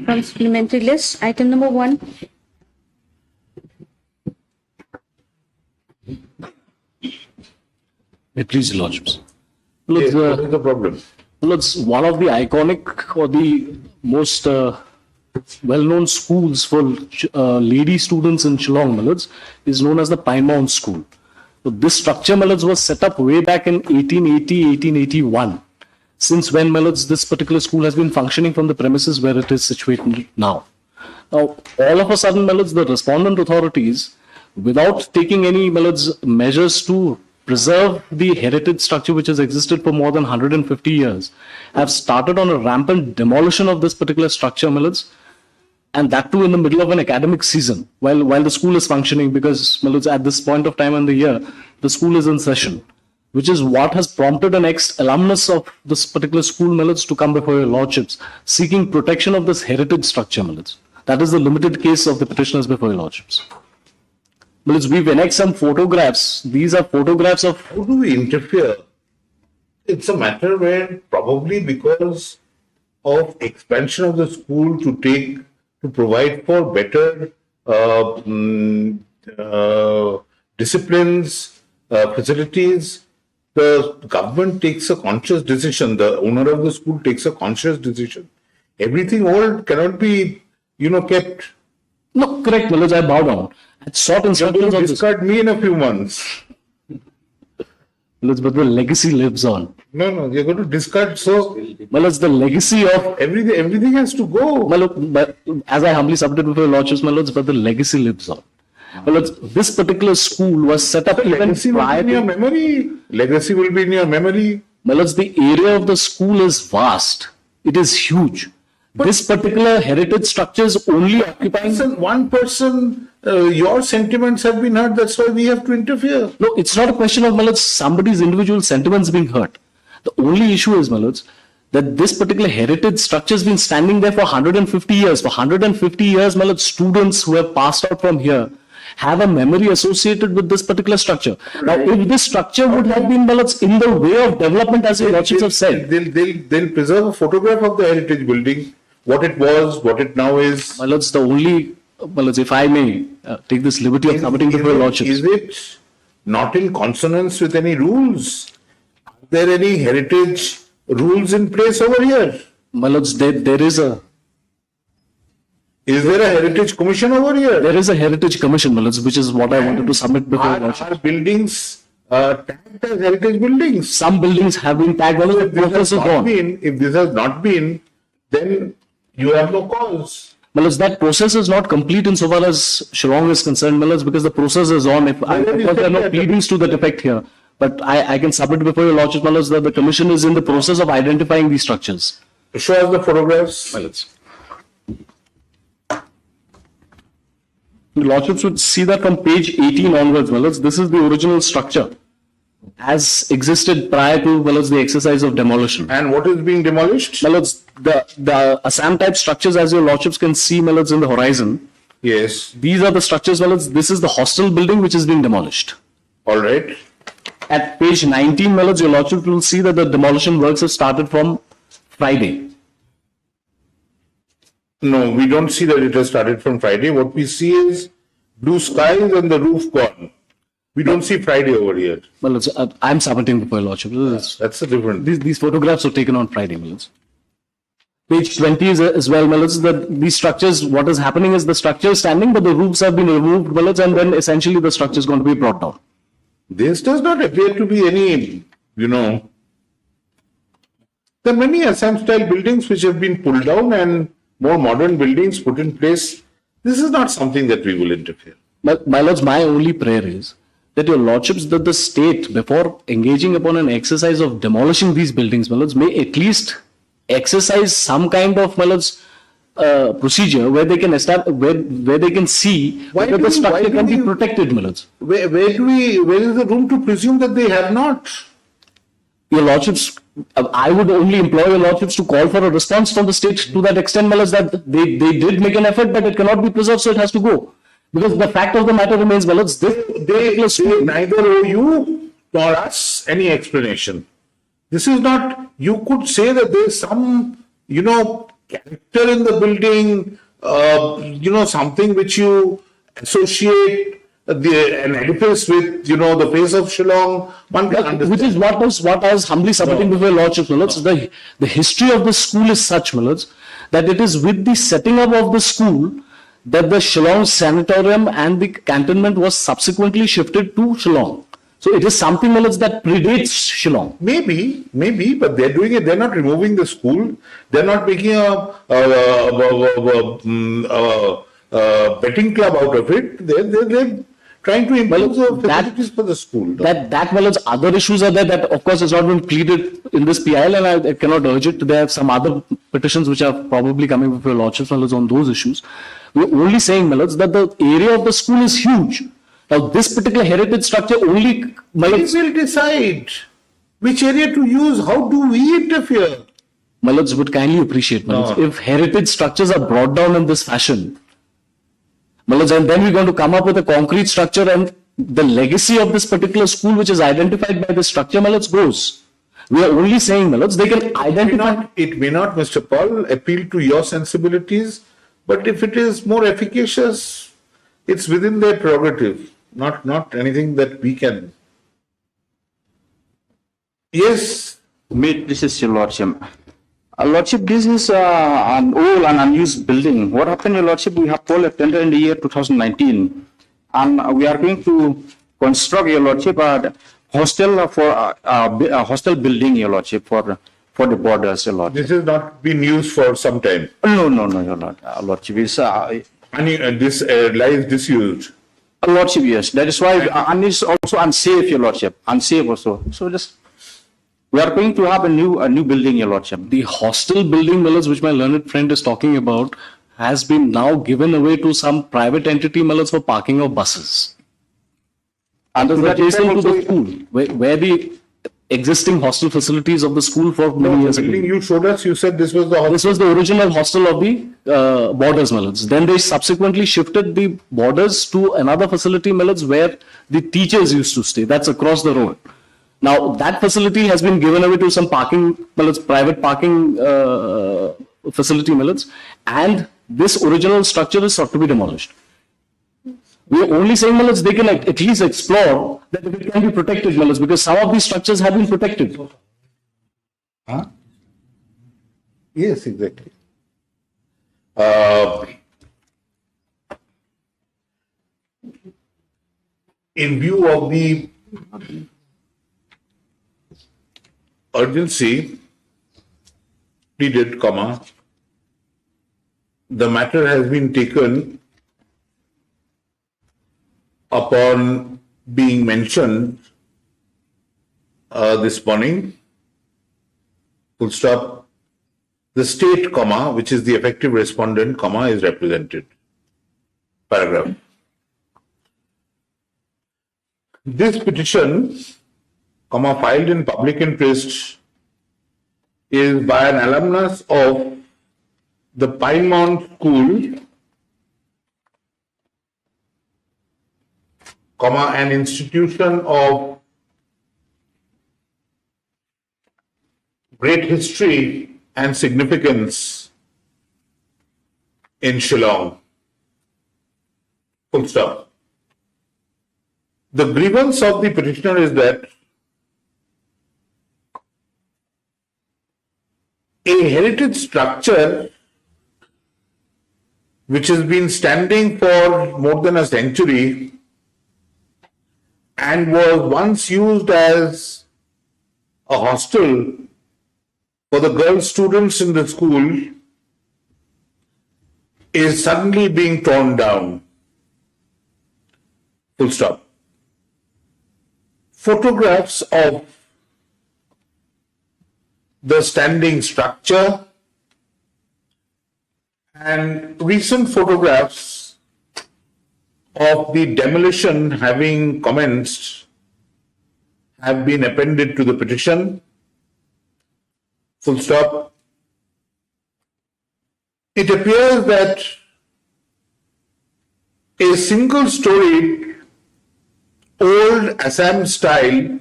from supplementary list. Item number 1. Please, Lordships. Yes, what is the problem? Well, it's one of the iconic or the most well-known schools for lady students in Shillong, Millets, is known as the Pine Mount School. So this structure, Millets, was set up way back in 1880, 1881. Since when, Millets, this particular school has been functioning from the premises where it is situated now. Now, all of a sudden, Millets, the respondent authorities, without taking any, Millets, measures to preserve the heritage structure which has existed for more than 150 years, have started on a rampant demolition of this particular structure, Millets, and that too in the middle of an academic season, while the school is functioning, because, Millets, at this point of time in the year, the school is in session, which is what has prompted an ex-alumnus of this particular school, Millets, to come before your Lordships, seeking protection of this heritage structure, Millets. That is the limited case of the petitioners before your Lordships. Millets, we've annexed some photographs. These are photographs of... How do we interfere? It's a matter where probably because of expansion of the school to provide for better disciplines, facilities, the government takes a conscious decision. The owner of the school takes a conscious decision. Everything old cannot be, kept. No, correct, Millets, I bow down. I sought instructions on discard me in a few months. But the legacy lives on. No, you're going to discard. So, it's the legacy of everything has to go. But as I humbly submitted before your Lordships, but the legacy lives on. This particular school was set up even prior to... Legacy will be in your memory. The area of the school is vast. It is huge. But this particular heritage structure is only occupying... One person, your sentiments have been hurt, that's why we have to interfere. No, it's not a question of somebody's individual sentiments being hurt. The only issue is, that this particular heritage structure has been standing there for 150 years. For 150 years, students who have passed out from here have a memory associated with this particular structure. Right. Now, if this structure would have been in the way of development, as your Lordships have said... They'll preserve a photograph of the heritage building, what it was, what it now is. It's the only... if I may take this liberty of submitting before your Lordships. Is it not in consonance with any rules? Are there any heritage rules in place over here? There is a... Is there a heritage commission over here? There is a heritage commission, which is what I wanted to submit before your Lordships. Are buildings tagged as heritage buildings? Some buildings have been tagged. If this has not been, then you have no cause. That process is not complete insofar as Shillong is concerned, because the process is on. There are no pleadings to that effect here. But I can submit before your Lordships, that the Commission is in the process of identifying these structures. Show us the photographs. The Lordships would see that from page 18 onwards, this is the original structure as existed prior to the exercise of demolition. And what is being demolished? The Assam type structures, as your Lordships can see, in the horizon. Yes. These are the structures. This is the hostel building which is being demolished. All right. At page 19, your Lordships will see that the demolition works have started from Friday. No, we don't see that it has started from Friday. What we see is blue skies and the roof gone. We don't see Friday over here. I'm submitting before your Lordships. That's the difference. These photographs were taken on Friday, Page 20 is as well, that these structures, what is happening is the structure is standing, but the roofs have been removed, and then essentially the structure is going to be brought down. This does not appear to be any, there are many Assam-style buildings which have been pulled down and more modern buildings put in place. This is not something that we will interfere. But, my lords, my only prayer is that your Lordships, that the state, before engaging upon an exercise of demolishing these buildings, my lords, may at least exercise some kind of, procedure where they can establish, where they can see whether the structure can be protected, my lords. Where is the room to presume that they have not? Your Lordships, I would only implore your Lordships to call for a response from the state to that extent, my lords, that they did make an effort, but it cannot be preserved, so it has to go. Because the fact of the matter remains, my lords, they neither owe you nor us any explanation. This is not, you could say that there is some, character in the building, something which you associate an edifice with, the face of Shillong, one can understand. Which is what I was humbly submitting before your Lordship, my lords. The history of the school is such, my lords, that it is with the setting up of the school that the Shillong sanatorium and the cantonment was subsequently shifted to Shillong. So it is something, my lords, that predates Shillong. Maybe, but they're doing it. They're not removing the school. They're not making a betting club out of it. They're trying to improve the facilities for the school. That my lords, other issues are there that, of course, has not been pleaded in this PIL, and I cannot urge it. There are some other petitions which are probably coming before your lordships, my lords, on those issues. We're only saying, my lords, that the area of the school is huge. Now, this particular heritage structure only... We will decide which area to use. How do we interfere? My lords would kindly appreciate, my lords, if heritage structures are brought down in this fashion, my lords, and then we're going to come up with a concrete structure, and the legacy of this particular school, which is identified by this structure, my lords, goes. We are only saying, my lords, they can identify... It may not, Mr. Paul, appeal to your sensibilities, but if it is more efficacious, it's within their prerogative. Not anything that we can. Yes. This is your lordship. Lordship, this is an old and unused building. What happened, your lordship? We have called a tender in the year 2019, and we are going to construct, your lordship, a hostel for a hostel building, your lordship, for the borders, your lordship. This has not been used for some time. No, your lordship. Is this lies disused. Lordship, yes. That is why, and it's also unsafe, your lordship. Unsafe also. So just, we are going to have a new building, your lordship. The hostel building, my lords, which my learned friend is talking about, has been now given away to some private entity, my lords, for parking of buses. And that is to the school, where the existing hostel facilities of the school for many years ago. You showed us, you said this was the hostel. This was the original hostel of the borders, my lords. Then they subsequently shifted the borders to another facility, my lords, where the teachers used to stay. That's across the road. Now, that facility has been given away to some parking, my lords, private parking facility, my lords, and this original structure is sought to be demolished. We are only saying, my lords, they can at least explore that if it can be protected, my lords, because some of these structures have been protected. Huh? Yes, exactly. In view of the urgency pleaded, the matter has been taken upon being mentioned this morning, full stop, the state, which is the effective respondent, is represented. Paragraph. This petition, filed in public interest, is by an alumnus of the Pine Mount School, an institution of great history and significance in Shillong. Full stop. The grievance of the petitioner is that a heritage structure which has been standing for more than a century and was once used as a hostel for the girl students in the school is suddenly being torn down. Full stop. Photographs of the standing structure and recent photographs of the demolition having commenced have been appended to the petition. Full stop. It appears that a single-storied old Assam-style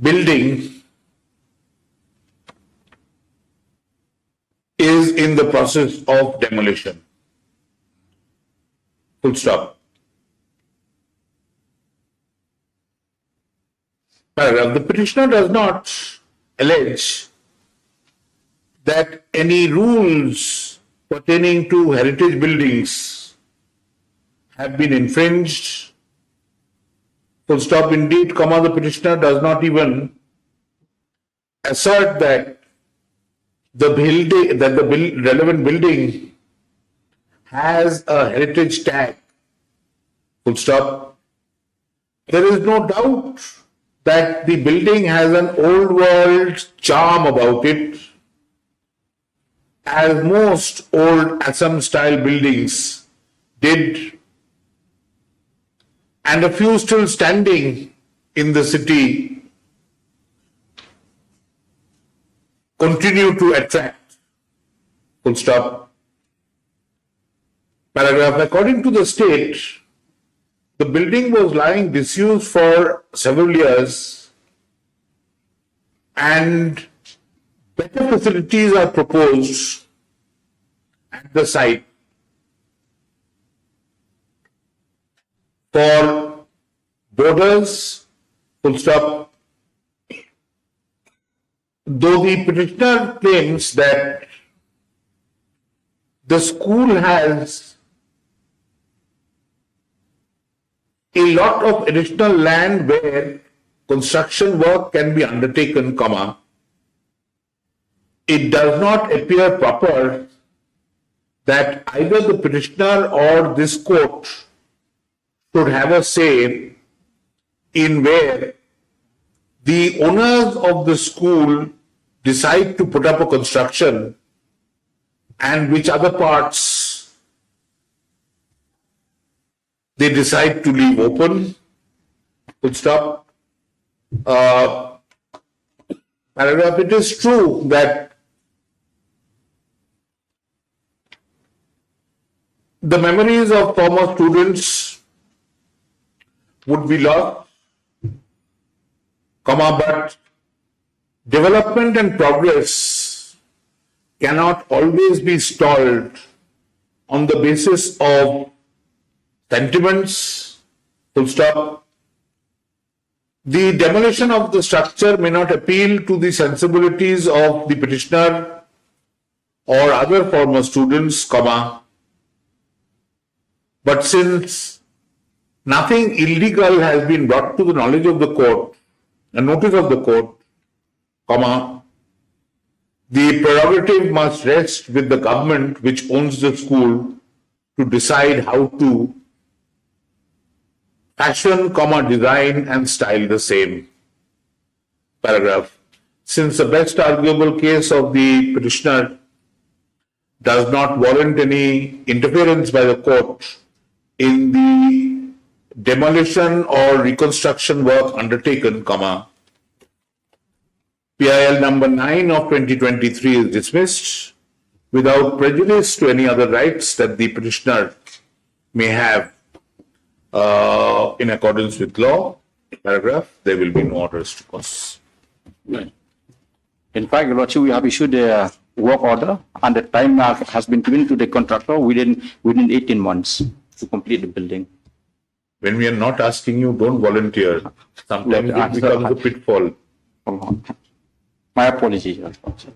building is in the process of demolition. Full stop. Paragraph. The petitioner does not allege that any rules pertaining to heritage buildings have been infringed. Full stop. Indeed, comma, the petitioner does not even assert that the relevant building has a heritage tag. Full stop. There is no doubt that the building has an old world charm about it, as most old Assam style buildings did, and a few still standing in the city continue to attract. Full stop. Paragraph. According to the state, the building was lying disused for several years and better facilities are proposed at the site for boarders. Full stop. Though the petitioner claims that the school has a lot of additional land where construction work can be undertaken, comma, it does not appear proper that either the petitioner or this court should have a say in where the owners of the school decide to put up a construction and which other parts they decide to leave open. Full stop. Paragraph. It is true that the memories of former students would be lost, comma, but development and progress cannot always be stalled on the basis of sentiments. Full stop. The demolition of the structure may not appeal to the sensibilities of the petitioner or other former students, comma, but since nothing illegal has been brought to the knowledge of the court, a notice of the court, comma, the prerogative must rest with the government which owns the school to decide how to fashion, comma, design and style the same. Paragraph. Since the best arguable case of the petitioner does not warrant any interference by the court in the demolition or reconstruction work undertaken, comma, PIL number 9 of 2023 is dismissed without prejudice to any other rights that the petitioner may have in accordance with law. Paragraph. There will be no orders to cause. Right. In fact, Your Lordship, we have issued a work order and the time has been given to the contractor within 18 months to complete the building. When we are not asking you, don't volunteer. Sometimes it becomes a pitfall. My apologies, Your Lordship.